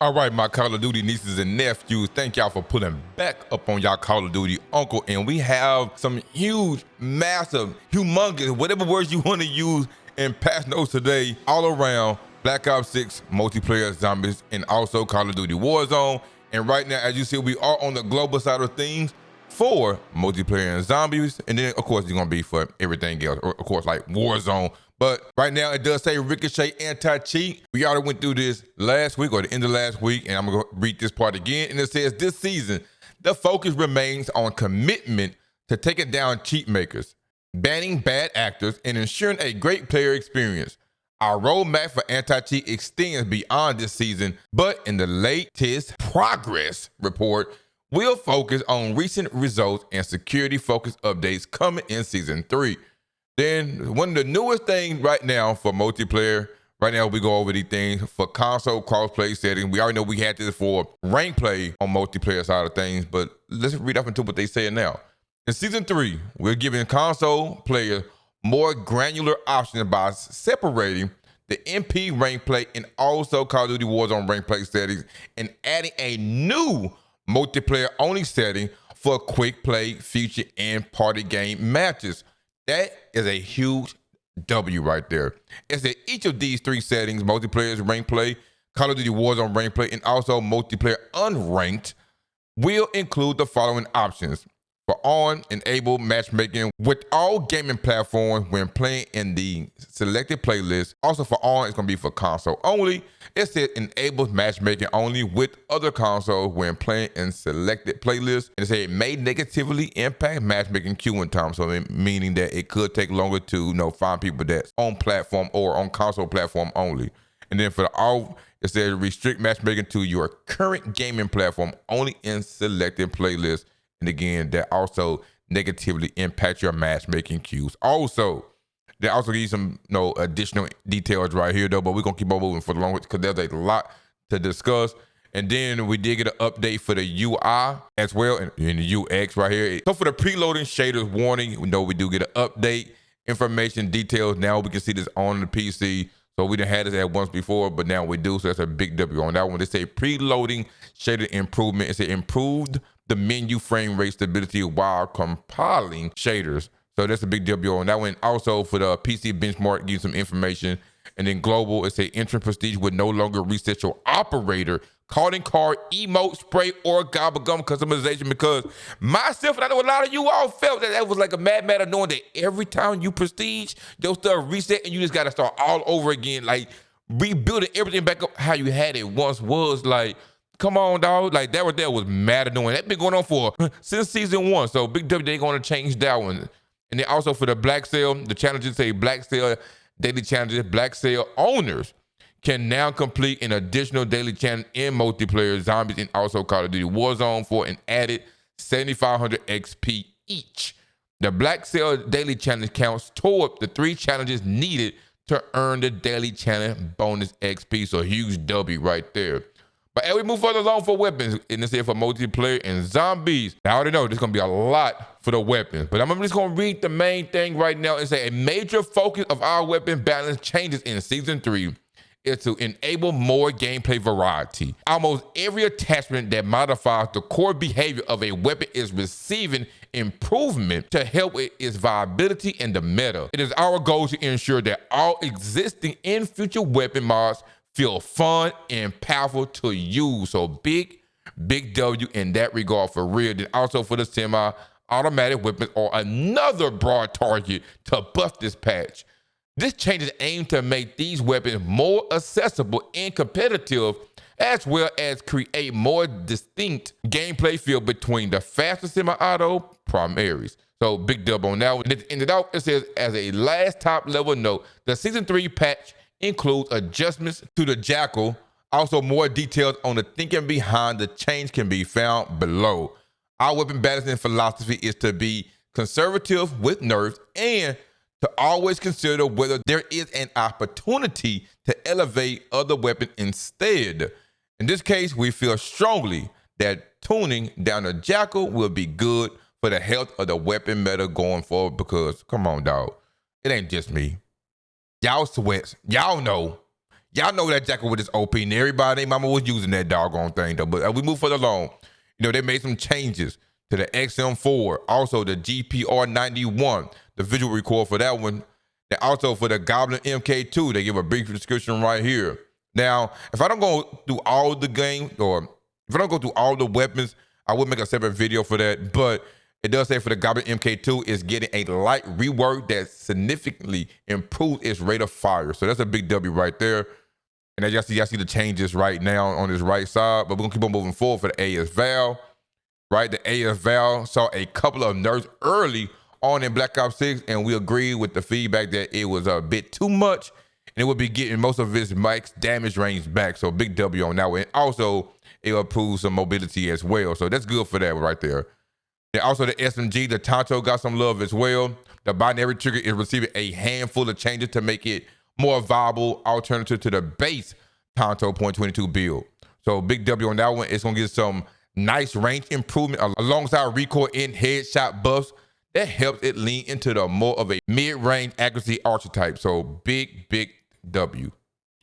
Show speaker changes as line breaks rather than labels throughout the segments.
All right, my Call of Duty nieces and nephews, thank y'all for pulling back up on y'all Call of Duty uncle. And we have some huge, massive, humongous, whatever words you want to use in patch notes today, all around Black Ops 6 multiplayer zombies and also Call of Duty Warzone. And right now, as you see, we are on the global side of things for multiplayer and zombies. And then, of course, it's going to be for everything else, of course, like Warzone. But right now, it does say Ricochet anti-cheat. We already went through this last week or the end of last week, and I'm going to read this part again. And it says, this season, the focus remains on commitment to taking down cheat makers, banning bad actors, and ensuring a great player experience. Our roadmap for anti-cheat extends beyond this season, but in the latest progress report, we'll focus on recent results and security-focused updates coming in Season 3. Then one of the newest things right now for multiplayer, right now we go over these things for console crossplay settings. We already know we had this for rank play on multiplayer side of things, but let's read up into what they say now. In Season 3, we're giving console players more granular options by separating the MP rank play and also Call of Duty Warzone rank play settings and adding a new multiplayer only setting for quick play, feature, and party game matches. That is a huge W right there. It's that each of these three settings, multiplayer rank play, Call of Duty Warzone rank play, and also multiplayer unranked, will include the following options. For on, enable matchmaking with all gaming platforms when playing in the selected playlist. Also for on, it's going to be for console only. It says enable matchmaking only with other consoles when playing in selected playlists. And it says it may negatively impact matchmaking queuing time, so meaning that it could take longer to find people that's on platform or on console platform only. And then for the off, it says restrict matchmaking to your current gaming platform only in selected playlists. And again, that also negatively impacts your matchmaking queues. Also, they also give you some additional details right here, though, but we're going to keep on moving for the longest because there's a lot to discuss. And then we did get an update for the UI as well and the UX right here. So for the preloading shaders warning, we do get an update, information, details. Now we can see this on the PC. So we didn't have this at once before, but now we do. So that's a big W on that one. They say preloading shader improvement. It's improved the menu frame rate stability while compiling shaders. So that's a big W on that one. Also for the PC benchmark, give you some information. And then global, it's a entrance prestige would no longer reset your operator, calling card, emote, spray, or gobblegum customization, because myself and I know a lot of you all felt that was like a mad matter knowing that every time you prestige, they'll start reset and you just got to start all over again, like rebuilding everything back up how you had it once was. Like, come on, dog. Like, that right there was mad annoying. That's been going on for since Season 1. So big W, they're going to change that one. And then also for the Black Sale, the challenges say Black Sale, daily challenges, Black Sale owners can now complete an additional daily challenge in multiplayer zombies and also Call of Duty Warzone for an added 7,500 XP each. The Black Sale daily challenge counts toward the 3 challenges needed to earn the daily challenge bonus XP. So huge W right there. But as we move further along for weapons, and this is for multiplayer and zombies, I already know there's going to be a lot for the weapons, but I'm just going to read the main thing right now and say a major focus of our weapon balance changes in Season 3 is to enable more gameplay variety. Almost every attachment that modifies the core behavior of a weapon is receiving improvement to help with its viability in the meta. It is our goal to ensure that all existing and future weapon mods feel fun and powerful to use. So big W in that regard for real. Then also for the semi-automatic weapons or another broad target to buff this patch. This change is aimed to make these weapons more accessible and competitive, as well as create more distinct gameplay feel between the faster semi-auto primaries. So big dub on that one. And it ended out, it says, as a last top level note, the Season 3 patch includes adjustments to the Jackal. Also, more details on the thinking behind the change can be found below. Our weapon balancing philosophy is to be conservative with nerfs and to always consider whether there is an opportunity to elevate other weapons instead. In this case, we feel strongly that tuning down the Jackal will be good for the health of the weapon meta going forward, because, come on, dog, it ain't just me. Y'all sweats, y'all know Y'all know that jacket with this OP, and everybody, mama was using that doggone thing though. But we move further along. You know, they made some changes to the XM4, also the GPR91, the visual record for that one. And also for the Goblin MK2, they give a brief description right here. Now, if I don't go through all the games, or if I don't go through all the weapons, I would make a separate video for that. But it does say for the Goblin MK2, it's getting a light rework that significantly improves its rate of fire. So that's a big W right there. And as y'all see the changes right now on this right side, but we're gonna keep on moving forward for the AS Val. Right, the AS Val saw a couple of nerfs early on in Black Ops 6, and we agree with the feedback that it was a bit too much, and it would be getting most of its max damage range back. So big W on that one. And also, it will improve some mobility as well. So that's good for that right there. And also the SMG, the Tonto got some love as well. The binary trigger is receiving a handful of changes to make it more viable alternative to the base Tonto .22 build. So big W on that one. It's gonna get some nice range improvement alongside recoil and headshot buffs that helps it lean into the more of a mid-range accuracy archetype. So big W.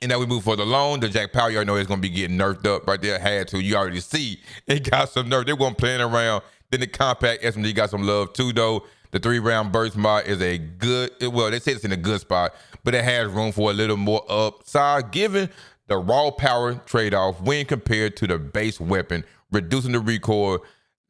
And now we move further along. The Jack Powell, you already know it's gonna be getting nerfed up right there. Had to, you already see it got some nerf. They weren't playing around. Then the compact SMG got some love too though. The 3-round burst mod is a good, well, they say it's in a good spot, but it has room for a little more upside given the raw power trade-off when compared to the base weapon, reducing the recoil,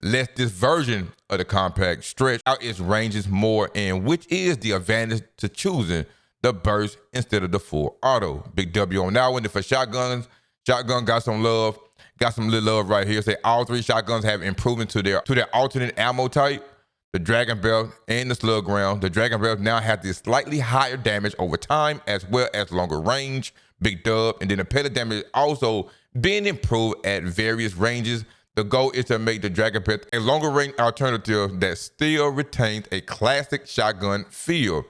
lets this version of the compact stretch out its ranges more, and which is the advantage to choosing the burst instead of the full auto. Big W on that one. And for shotguns, shotgun got some love, little love right here. Say all 3 shotguns have improvement to their alternate ammo type. The Dragon Belt and the Slug Round. The Dragon Belt now have this slightly higher damage over time as well as longer range. Big dub. And then the pellet damage also being improved at various ranges. The goal is to make the Dragon Belt a longer range alternative that still retains a classic shotgun feel.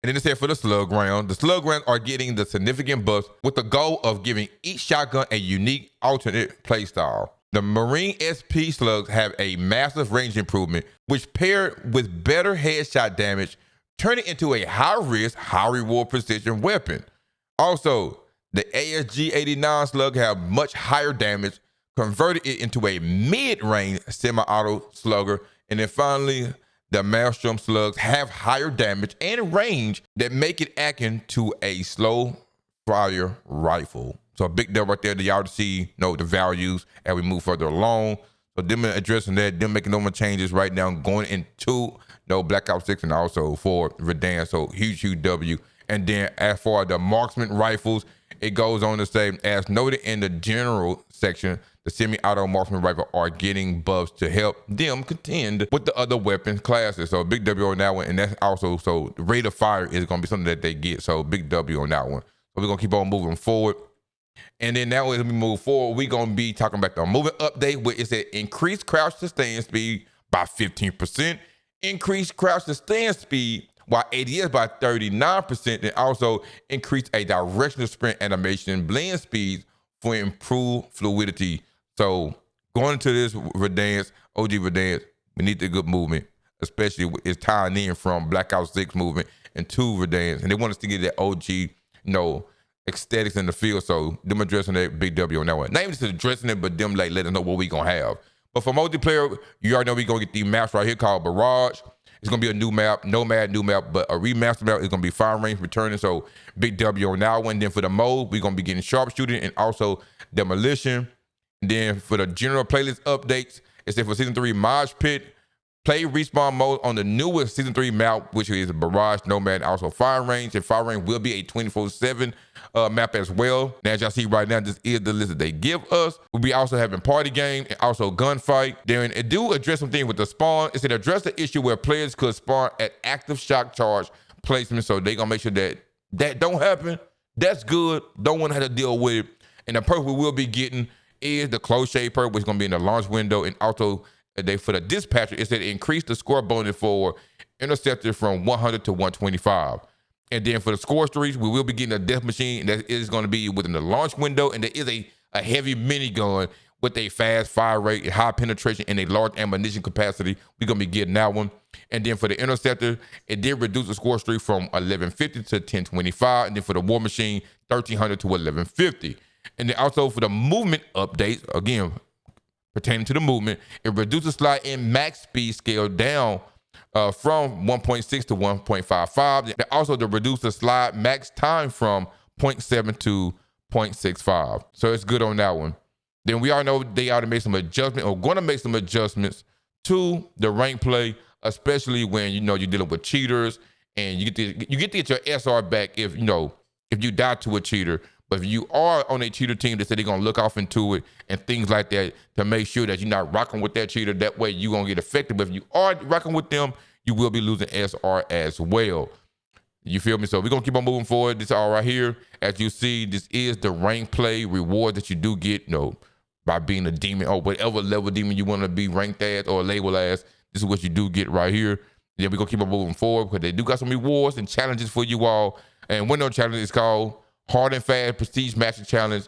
And then it said for the Slug Round, the Slug Rounds are getting the significant buffs with the goal of giving each shotgun a unique alternate playstyle. The Marine SP slugs have a massive range improvement, which paired with better headshot damage, turn it into a high-risk, high-reward precision weapon. Also, the ASG-89 slug have much higher damage, converted it into a mid-range semi-auto slugger. And then finally, the Maelstrom slugs have higher damage and range that make it akin to a slow-fire rifle. So a big deal right there that y'all see, the values as we move further along. So them addressing that, them making no more changes right now, going into Black Ops 6 and also for Verdansk. So huge W. And then as for the marksman rifles, it goes on to say, as noted in the general section, the semi-auto marksman rifle are getting buffs to help them contend with the other weapon classes. So big W on that one. And that's also, so the rate of fire is going to be something that they get. So big W on that one. So we're going to keep on moving forward. And then now as we move forward, we're going to be talking about the movement update, where it said increase crouch to stand speed by 15%, increase crouch to stand speed while ADS by 39%, and also increase a directional sprint animation blend speeds for improved fluidity. So going into this Verdansk, OG Verdansk, we need the good movement, especially it's tying in from Black Ops 6 movement into Verdansk. And they want us to get that OG, aesthetics in the field. So them addressing that big W on that one. Not even just addressing it, but them letting us know what we gonna have. But for multiplayer, you already know we gonna get these maps right here called Barrage. It's gonna be a new map, Nomad new map, but a remastered map is gonna be fire range returning. So big W on that one. Then for the mode, we're gonna be getting sharpshooting and also demolition. And then for the general playlist updates, it said for season 3 Mosh Pit, play respawn mode on the newest season 3 map, which is Barrage, Nomad, and also Fire Range. And Fire Range will be a 24/7 map as well. And as y'all see right now, this is the list that they give us. We'll be also having party game and also gunfight. Then it do address something with the spawn. It said address the issue where players could spawn at active shock charge placement. So they gonna make sure that that don't happen. That's good. Don't want to have to deal with it. And the perk we will be getting is the close shade perk, which is gonna be in the launch window, and also for the dispatcher, it said increase the score bonus for interceptor from 100 to 125. And then for the score streaks, we will be getting a death machine, and that is going to be within the launch window. And there is a heavy minigun, with a fast fire rate, high penetration, and a large ammunition capacity. We're going to be getting that one. And then for the interceptor, it did reduce the score streak from 1150 to 1025. And then for the war machine, 1300 to 1150. And then also for the movement updates, again, pertaining to the movement, it reduces slide and max speed scale down from 1.6 to 1.55. And also to reduce the slide max time from 0.7 to 0.65. So it's good on that one. Then we all know they ought to make some adjustment or going to make some adjustments to the rank play, especially when you're dealing with cheaters and you get to get your SR back if you die to a cheater. But if you are on a cheater team, they say they're gonna look off into it and things like that to make sure that you're not rocking with that cheater. That way you're gonna get affected. But if you are rocking with them, you will be losing SR as well. You feel me? So we're gonna keep on moving forward. This all right here, as you see, this is the rank play reward that you do get, by being a demon or whatever level demon you want to be ranked as or labeled as. This is what you do get right here. Then we're gonna keep on moving forward because they do got some rewards and challenges for you all. And one of those challenges is called Hard and Fast Prestige Master Challenge.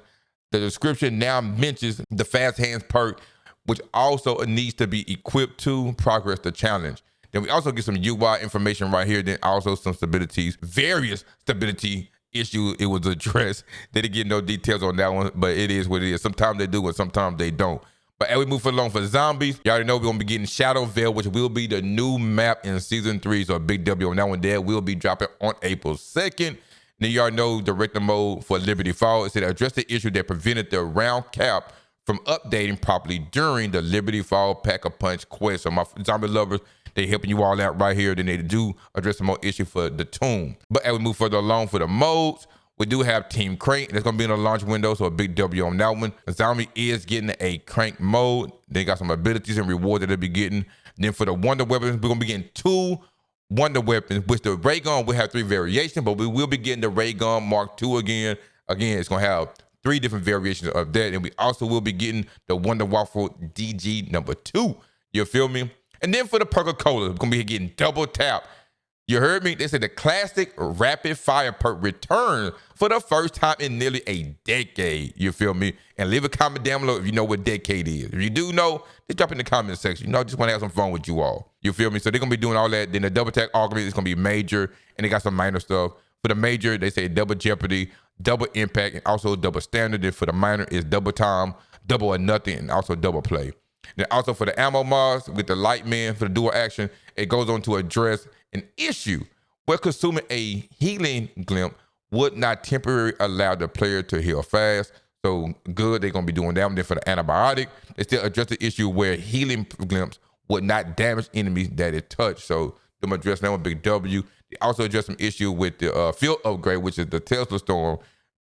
The description now mentions the Fast Hands perk, which also needs to be equipped to progress the challenge. Then we also get some UI information right here. Then also some various stability issues it was addressed. They didn't get no details on that one, but it is what it is. Sometimes they do and sometimes they don't. But as we move along for zombies, you already know we're going to be getting Shadow Veil, which will be the new map in Season 3. So a big W on that one there. Will be dropping on April 2nd. Then you already know director mode for Liberty Fall. It said address the issue that prevented the round cap from updating properly during the Liberty Fall Pack-a-Punch quest. So my zombie lovers, they helping you all out right here. Then they do address some more issue for the tomb. But as we move further along for the modes, we do have Team Crank. That's going to be in the launch window, so a big W on that one. The zombie is getting a Crank mode. They got some abilities and rewards that they'll be getting. Then for the Wonder Weapons, we're going to be getting 2 Wonder Weapons, which the ray gun will have 3 variations, but we will be getting the ray gun Mark II again. Again, it's going to have 3 different variations of that. And we also will be getting the Wonder Waffle DG number 2. You feel me? And then for the Coca-Cola, we're going to be getting double tap. You heard me? They said the classic rapid fire perk returns for the first time in nearly a decade. You feel me? And leave a comment down below if you know what decade is. If you do know, just drop in the comment section. I just want to have some fun with you all. You feel me? So they're going to be doing all that. Then the double tap augment is going to be major, and they got some minor stuff. For the major, they say double jeopardy, double impact, and also double standard. And for the minor is double time, double or nothing, and also double play. Then also for the ammo mods with the light man for the dual action, it goes on to address an issue where consuming a healing glimpse would not temporarily allow the player to heal fast. So good, they're going to be doing that one. Then for the antibiotic, they still address the issue where healing glimpse would not damage enemies that it touched. So them address that one, big W. They also address some issue with the field upgrade, which is the Tesla Storm.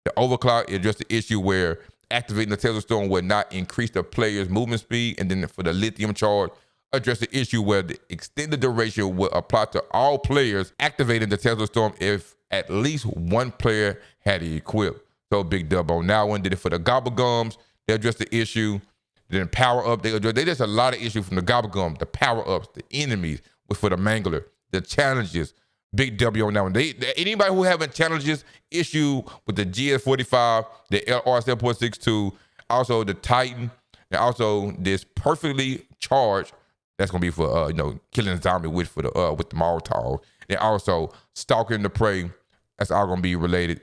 The overclock addressed the issue where activating the Tesla Storm would not increase the player's movement speed. And then for the lithium charge, address the issue where the extended duration will apply to all players activating the Tesla Storm if at least one player had it equipped. So big dub on that one. Did it for the Gobble Gums. They addressed the issue. Then power up. They just a lot of issues from the Gobble Gum, the power ups, the enemies was for the Mangler, the challenges. Big W on that one. Anybody who having challenges issue with the GS45, the LR 7.62, also the Titan, and also this perfectly charged. That's gonna be for killing a zombie with the Molotov. And also stalking the prey. That's all gonna be related.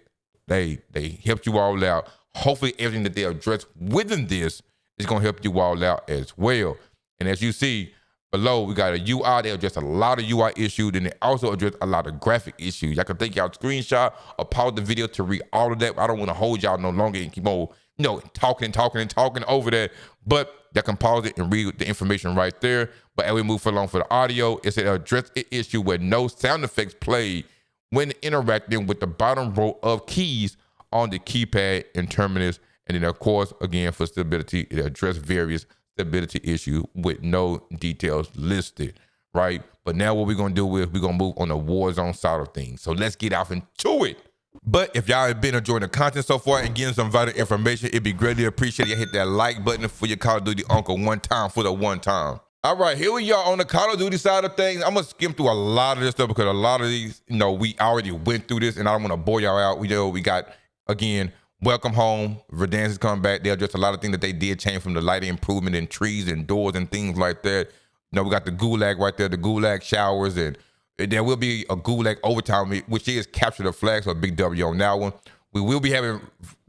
They helped you all out. Hopefully everything that they address within this is gonna help you all out as well. And as you see below, we got a UI. They address a lot of UI issues, and they also address a lot of graphic issues. Y'all can take y'all screenshot or pause the video to read all of that. I don't want to hold y'all no longer and keep on talking over that. But y'all can pause it and read the information right there. But as we move along for the audio, it's an address an issue where no sound effects played when interacting with the bottom row of keys on the keypad and terminus. And then, of course, again, for stability, it addressed various stability issue with no details listed, right? But now what we're going to do is we're going to move on the Warzone side of things. So let's get off into it. But if y'all have been enjoying the content so far and getting some vital information, it'd be greatly appreciated. You hit that like button for your Call of Duty uncle one time for the one time. All right, here we are on the Call of Duty side of things. I'm going to skim through a lot of this stuff because a lot of these, we already went through this and I don't want to bore y'all out. We got, again, welcome home. Verdansk is coming back. They addressed a lot of things that they did change from the lighting improvement in trees and doors and things like that. You know, we got the gulag right there, the gulag showers, and there will be a gulag overtime, which is capture the flag, so a big W on that one. We will be having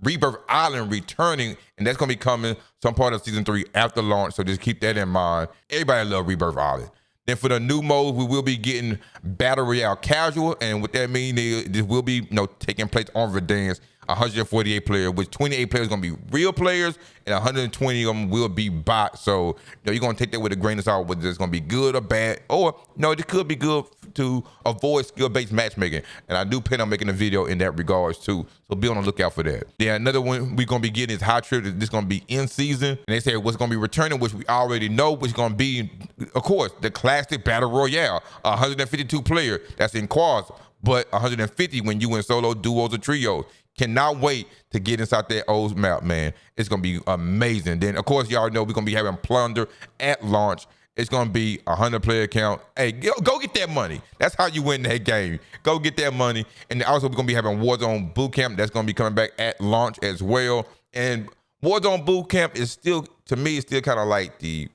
Rebirth Island returning, and that's going to be coming some part of Season 3 after launch, so just keep that in mind. Everybody love Rebirth Island. Then for the new mode, we will be getting Battle Royale Casual, and what that means is this will be taking place on Verdansk, 148 players, which 28 players going to be real players, and 120 of them will be bots. So you're going to take that with a grain of salt, whether it's going to be good or bad, or it could be good to avoid skill-based matchmaking. And I do plan on making a video in that regards too, so be on the lookout for that. Then another one we're going to be getting is Hot Trip. This is going to be in season, and they said what's going to be returning, which we already know, which is going to be, of course, the classic Battle Royale, 152 player. That's in quads, but 150 when you in solo, duos, or trios. Cannot wait to get inside that old map, man. It's going to be amazing. Then, of course, y'all know we're going to be having Plunder at launch. It's going to be a 100-player count. Hey, go get that money. That's how you win that game. Go get that money. And also, we're going to be having Warzone Bootcamp. That's going to be coming back at launch as well. And Warzone Bootcamp is still, to me, it's still kind of like the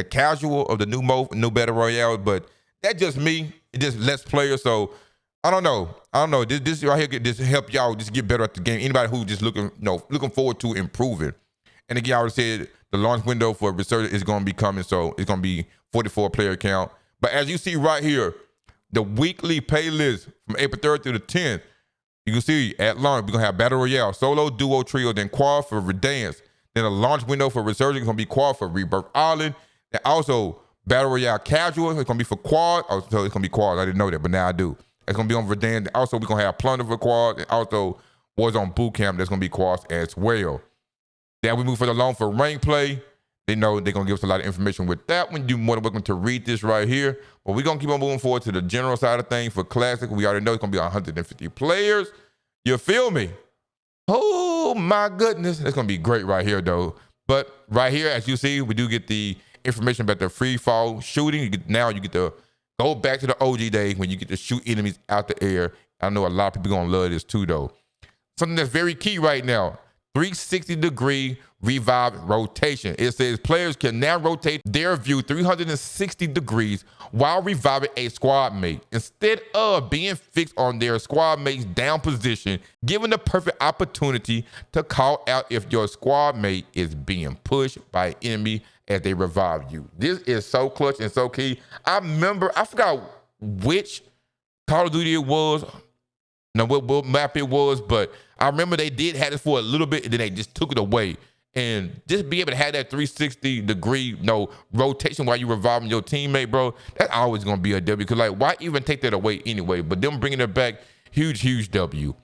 casual of the new mode, new Battle Royale. But that's just me. It's just less players. So, I don't know. This right here could just help y'all just get better at the game. Anybody who just looking forward to improving. And again, I already said the launch window for Resurgence is going to be coming, so it's going to be 44 player count. But as you see right here, the weekly playlist from April 3rd through the 10th, you can see at launch we're going to have Battle Royale, solo, duo, trio, then quad for Verdansk. Then a launch window for Resurgence is going to be quad for Rebirth Island. And also Battle Royale casual, it's going to be for quad. Oh, so it's going to be quad. I didn't know that, but now I do. It's going to be on Verdansk. Also, we're going to have Plunder for quad, and also Warzone Bootcamp. That's going to be quads as well. Then we move for the long for rank play. They know they're going to give us a lot of information with that one. You're more than welcome to read this right here. But we're going to keep on moving forward to the general side of things. For Classic, we already know it's going to be 150 players. You feel me? Oh, my goodness. It's going to be great right here, though. But right here, as you see, we do get the information about the free fall shooting. Now you get to go back to the OG days when you get to shoot enemies out the air. I know a lot of people going to love this too, though. Something that's very key right now, 360-degree revive rotation. It says players can now rotate their view 360 degrees while reviving a squad mate, instead of being fixed on their squad mate's down position, giving the perfect opportunity to call out if your squad mate is being pushed by an enemy as they revive you. This is so clutch and so key. I forgot which Call of Duty it was, what map it was, but I remember they did have this for a little bit and then they just took it away. And just be able to have that 360-degree rotation while you reviving your teammate, bro, that's always going to be a W. Because, why even take that away anyway? But them bringing it back, huge W.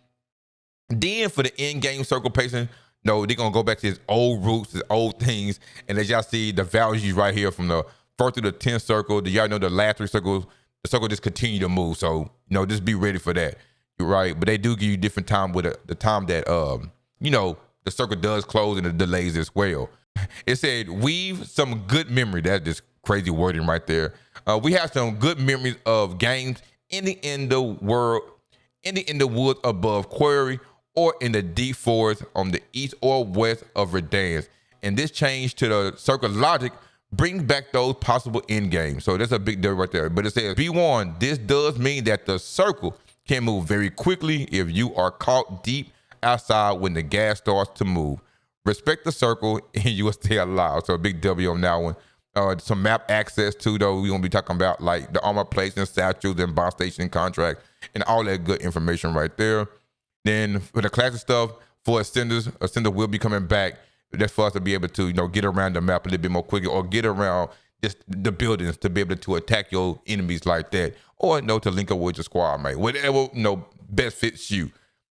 Then for the in-game circle pacing, they're going to go back to his old roots, his old things. And as y'all see, the values right here from the 1st to the 10th circle, y'all know the last 3 circles, the circle just continue to move. So, just be ready for that. You're right. But they do give you different time with the time that, the circle does close and the delays as well. It said, weave some good memory. That's just crazy wording right there. We have some good memories of games ending in the woods above Quarry or in the deep forest on the east or west of Verdansk. And this change to the circle logic brings back those possible end games. So that's a big deal right there. But it says, be warned, this does mean that the circle can move very quickly if you are caught deep outside when the gas starts to move. Respect the circle and you will stay alive. So a big W on that one. Some map access too, though. We're going to be talking about the armor plates and statues and bomb station contract and all that good information right there. Then for the classic stuff, for Ascender will be coming back. That's for us to be able to, get around the map a little bit more quickly or get around just the buildings to be able to attack your enemies like that. Or, to link up with your squad mate. Whatever, best fits you.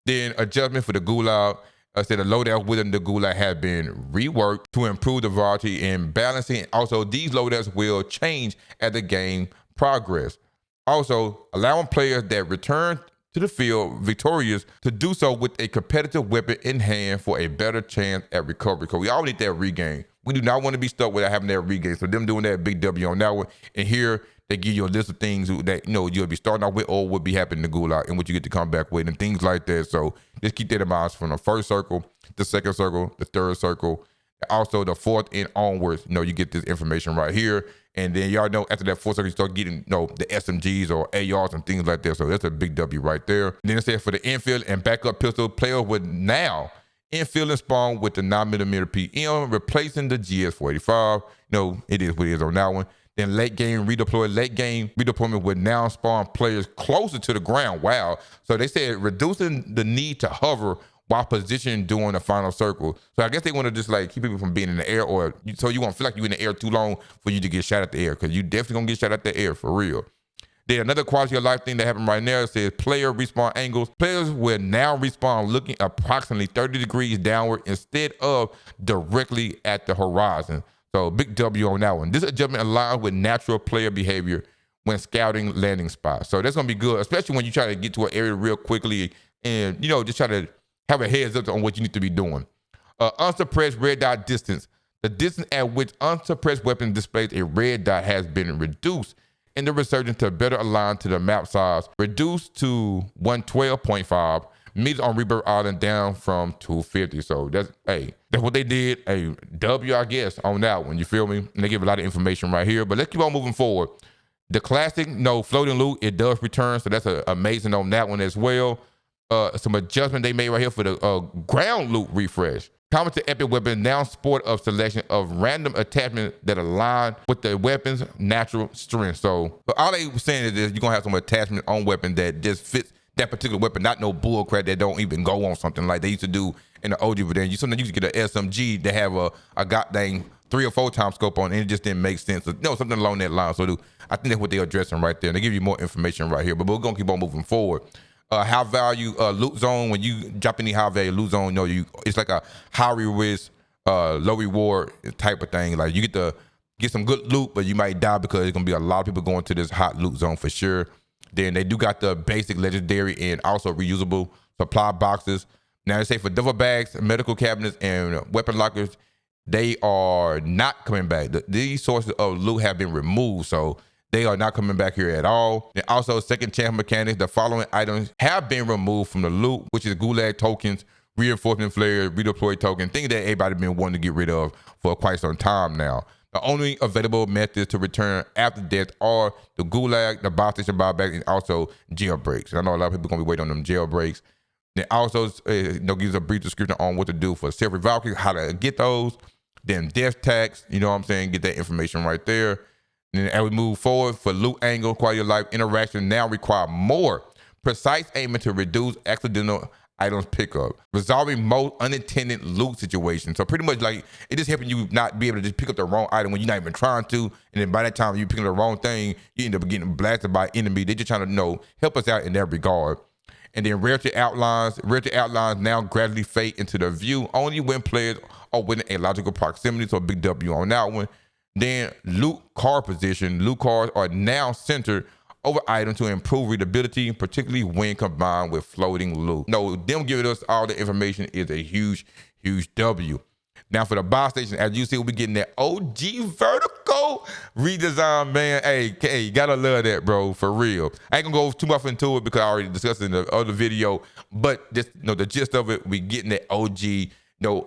Then adjustment for the gulag. I said the loadout within the gulag have been reworked to improve the variety and balancing. Also, these loadouts will change as the game progress. Also, allowing players that return to the field victorious to do so with a competitive weapon in hand for a better chance at recovery. Because we all need that regain. We do not want to be stuck without having that regame. So them doing that, big W on that one. And here they give you a list of things that you'll be starting off with or would be happening to Gulag and what you get to come back with and things like that. So just keep that in mind from the first circle, the second circle, the third circle, also the fourth and onwards. You get this information right here. And then y'all know after that fourth circle, you start getting the SMGs or ARs and things like that. So that's a big W right there. And then it says for the infield and backup pistol, players would now infield and spawn with the 9mm PM, replacing the GS485. It is what it is on that one. Then late game redeployment would now spawn players closer to the ground. Wow. So they said reducing the need to hover while positioned during the final circle. So I guess they want to just keep people from being in the air, so you won't feel like you're in the air too long for you to get shot at the air, because you definitely gonna get shot at the air for real. Then another quality of life thing that happened right now says player respawn angles. Players will now respawn looking approximately 30 degrees downward instead of directly at the horizon. So big W on that one. This adjustment aligns with natural player behavior when scouting landing spots. So that's gonna be good, especially when you try to get to an area real quickly and just try to have a heads up on what you need to be doing. Unsuppressed red dot distance. The distance at which unsuppressed weapon displays a red dot has been reduced in the resurgence to better align to the map size, reduced to 112.5 meters on Rebirth Island, down from 250. So that's what they did. A W, I guess, on that one. You feel me? And they give a lot of information right here. But let's keep on moving forward. The classic floating loot, it does return. So that's amazing on that one as well. Some adjustment they made right here for the ground loot refresh. Common to epic weapons now sport of selection of random attachments that align with the weapon's natural strength. So all they were saying is this: you're gonna have some attachment on weapon that just fits that particular weapon, not no bull crap that don't even go on something like they used to do in the OG. But then you sometimes used to get an SMG that have a goddamn 3 or 4 times scope on it, and it just didn't make sense. So, something along that line. So I think that's what they're addressing right there. And they give you more information right here, but we're gonna keep on moving forward. High value loot zone. When you drop any high value loot zone, it's like a high risk, low reward type of thing. Like you get to get some good loot, but you might die because there's gonna be a lot of people going to this hot loot zone for sure. Then they do got the basic legendary and also reusable supply boxes. Now they say for duffel bags, medical cabinets, and weapon lockers, they are not coming back. These sources of loot have been removed, so they are not coming back here at all. And also second chance mechanics, the following items have been removed from the loot, which is Gulag tokens, reinforcement flares, redeploy token, things that everybody been wanting to get rid of for quite some time now. The only available methods to return after death are the Gulag, the buy station buyback, and also jailbreaks. And I know a lot of people gonna be waiting on them jailbreaks. Then also gives a brief description on what to do for self-revival, how to get those. Then death tax, get that information right there. And then as we move forward, for loot angle, quality of life interaction now require more precise aiming to reduce accidental items pickup, resolving most unintended loot situations. So pretty much it just helping you not be able to just pick up the wrong item when you're not even trying to. And then by that time you pick up the wrong thing, you end up getting blasted by enemy. They're just trying to help us out in that regard. And then rarity outlines now gradually fade into the view only when players are within a logical proximity. So big W on that one. Then loot card position. Loot cards are now centered over items to improve readability, particularly when combined with floating loot. Them giving us all the information is a huge, huge W. Now for the buy station, as you see, we're getting that OG vertical redesign, man. Hey, you gotta love that, bro, for real. I ain't gonna go too much into it because I already discussed it in the other video, but just the gist of it, we getting that OG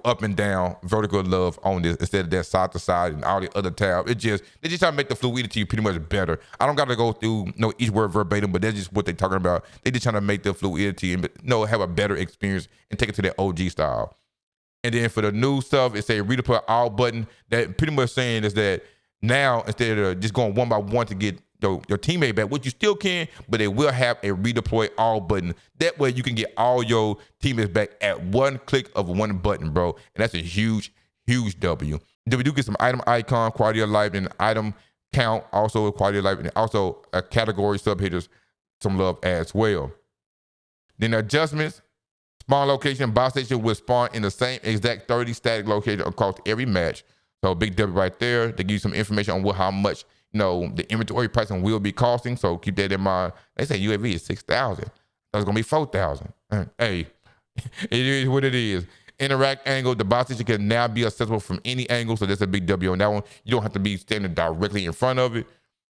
up and down vertical love on this instead of that side to side and all the other tabs. They just try to make the fluidity pretty much better. I don't got to go through each word verbatim, but that's just what they're talking about. They just trying to make the fluidity and have a better experience and take it to that OG style. And then for the new stuff, it's a redeploy all button. That pretty much saying is that now instead of just going one by one to get your teammate back, which you still can, but they will have a redeploy all button. That way you can get all your teammates back at one click of one button, bro. And that's a huge, huge W. Then we do get some item icon, quality of life, and item count, also quality of life, and also a category subhitters, some love as well. Then adjustments, spawn location, buy station will spawn in the same exact 30 static location across every match. So big W right there. They give you some information on how much the inventory pricing will be costing. So keep that in mind. They say UAV is 6,000. That's gonna be 4,000. Hey, it is what it is. interact angle. The box station can now be accessible from any angle, so that's a big W on that one. You don't have to be standing directly in front of it.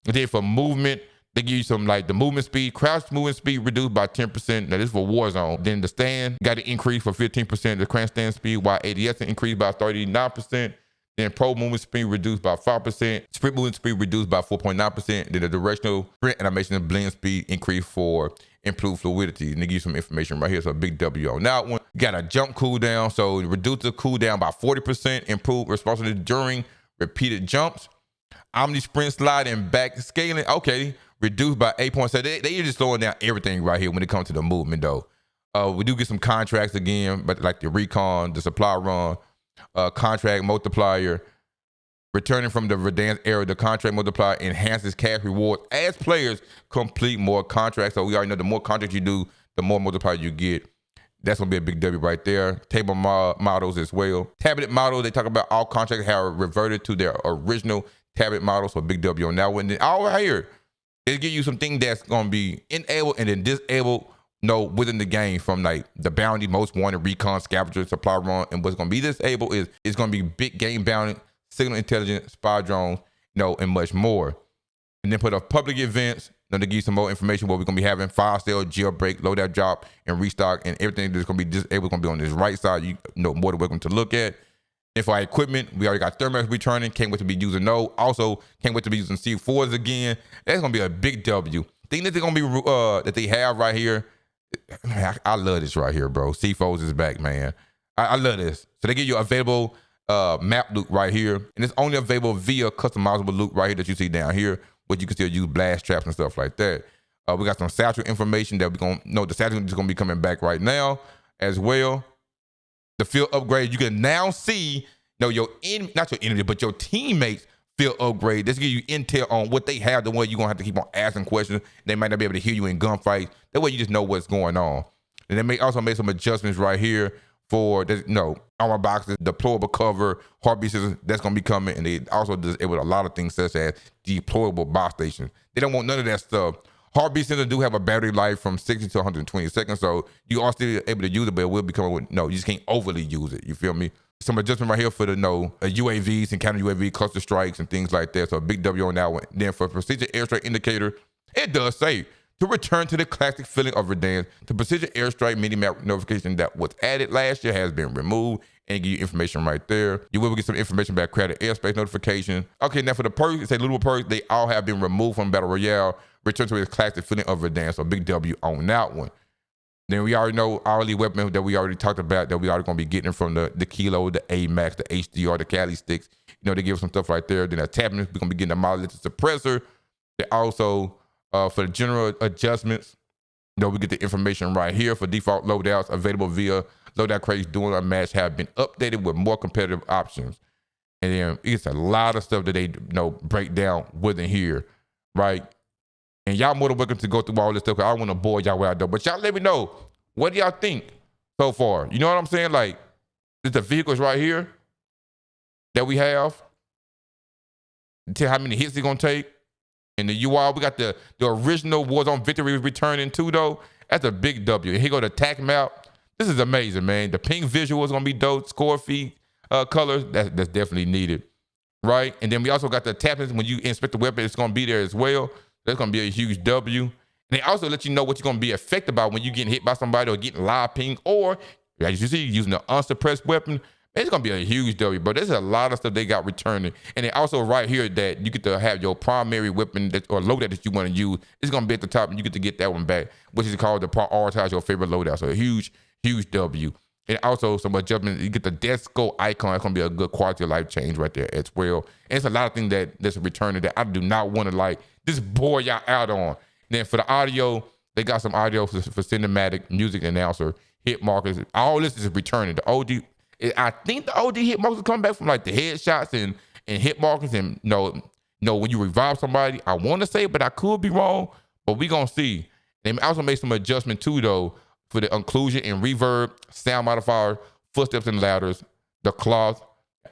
And then for movement, they give you some like the movement speed, crouch movement speed reduced by 10%. Now this is for Warzone. Then the stand got an increase for 15%. The crouch stand speed, while ADS increased by 39%. Then pro movement speed reduced by 5%. Sprint movement speed reduced by 4.9%. Then the directional sprint animation and blend speed increased for improved fluidity. And they give you some information right here. So a big W on that one. Got a jump cooldown. So reduce the cooldown by 40%. Improve responsiveness during repeated jumps. Omni sprint slide and back scaling. Okay. Reduced by 8.7. They just slowing down everything right here when it comes to the movement though. We do get some contracts again, but like the recon, the supply run, contract multiplier. Returning from the Verdansk era, the contract multiplier enhances cash rewards as players complete more contracts. So we already know the more contracts you do, the more multiplier you get. That's gonna be a big W right there. Table models as well. Tablet models, they talk about all contracts have reverted to their original tablet models. So big W on that one. Then all right here, they give you some things that's gonna be enabled and then disabled. Within the game, from like the bounty, most wanted, recon, scavenger, supply run, and what's gonna be disabled is it's gonna be big game bounty, signal intelligence, spy drones, and much more. And then put up public events. To give you some more information, what we're gonna be having: fire sale, jailbreak, loadout drop, and restock, and everything that's gonna be disabled is gonna be on this right side. You know more than welcome to look at. And for our equipment, we already got thermals returning. Can't wait to be using those. Also, can't wait to be using C4s again. That's gonna be a big W. Thing that they're gonna be that they have right here. I love this right here, bro. C4s is back, man. I love this. So they give you available map loot right here, and it's only available via customizable loot right here that you see down here, but you can still use blast traps and stuff like that. We got some satchel information that we're gonna know. The satchel is gonna be coming back right now as well. The field upgrade, you can now see, not your enemy, but your teammates field upgrade. This give you intel on what they have, the one you're gonna have to keep on asking questions. They might not be able to hear you in gunfights. That way you just know what's going on. And they may also make some adjustments right here for armor boxes, deployable cover, heartbeat systems. That's gonna be coming. And they also disable a lot of things such as deployable box stations. They don't want none of that stuff. Heartbeat sensors do have a battery life from 60 to 120 seconds, so you are still able to use it, but it will be coming with, you just can't overly use it. You feel me? Some adjustment right here for the UAVs and counter UAV cluster strikes and things like that. So a big W on that one. Then for precision airstrike indicator, it does say to return to the classic feeling of Verdansk. The precision airstrike mini-map notification that was added last year has been removed, and give you information right there. You will get some information about crowded airspace notification. Okay, now for the perks, it's a little perks. They all have been removed from Battle Royale. Return to the classic feeling of Verdansk. So big W on that one. Then we already know hourly weapon that we already talked about that we already gonna be getting from the Kilo, the AMAX, the HDR, the Cali sticks. They give us some stuff right there. Then a tablet, we're gonna be getting a monolithic suppressor. They also for the general adjustments, we get the information right here for default loadouts available via loadout crates during a match have been updated with more competitive options. And then it's a lot of stuff that they break down within here, right? And y'all more than welcome to go through all this stuff, because I don't want to bore y'all out though. But y'all let me know, what do y'all think so far? You know what I'm saying? Like, there's the vehicles right here that we have. Tell how many hits it's gonna take. And the UI, we got the original Warzone victory returning too though. That's a big W. And here go the attack map. This is amazing, man. The pink visual is gonna be dope. Score feed colors, that's definitely needed, right? And then we also got the tablets. When you inspect the weapon, it's gonna be there as well. That's gonna be a huge W. And they also let you know what you're gonna be affected by when you're getting hit by somebody or getting live ping, or as you see, using an unsuppressed weapon. It's gonna be a huge W, but there's a lot of stuff they got returning. And they also right here that you get to have your primary weapon or loadout that you want to use. It's gonna be at the top, and you get to get that one back, which is called the prioritize your favorite loadout. So a huge W. And also some adjustments. You get the death skull icon. It's gonna be a good quality of life change right there as well. And it's a lot of things that's returning that I do not want to just bore y'all out on. Then for the audio, they got some audio for cinematic, music announcer, hit markers. All this is returning. The OD, I think the OD hit markers come back from the headshots and hit markers and when you revive somebody. I want to say, but I could be wrong. But we gonna see. They also made some adjustment too though for the occlusion and reverb, sound modifier, footsteps and ladders, the cloth.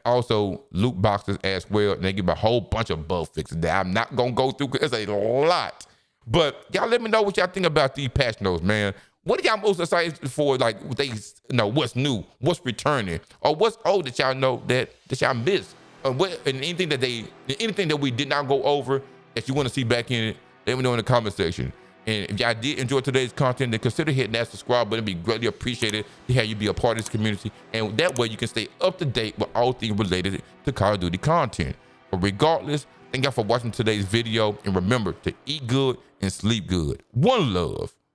Also loot boxes as well. And they give a whole bunch of bug fixes that I'm not gonna go through because it's a lot. But y'all let me know what y'all think about these patch notes, man. What are y'all most excited for? Like, what's new, what's returning, or what's old that y'all know that y'all missed? And anything that we did not go over that you want to see back in it, let me know in the comment section. And if y'all did enjoy today's content, then consider hitting that subscribe button. It'd be greatly appreciated to have you be a part of this community. And that way you can stay up to date with all things related to Call of Duty content. But regardless, thank y'all for watching today's video. And remember to eat good and sleep good. One love.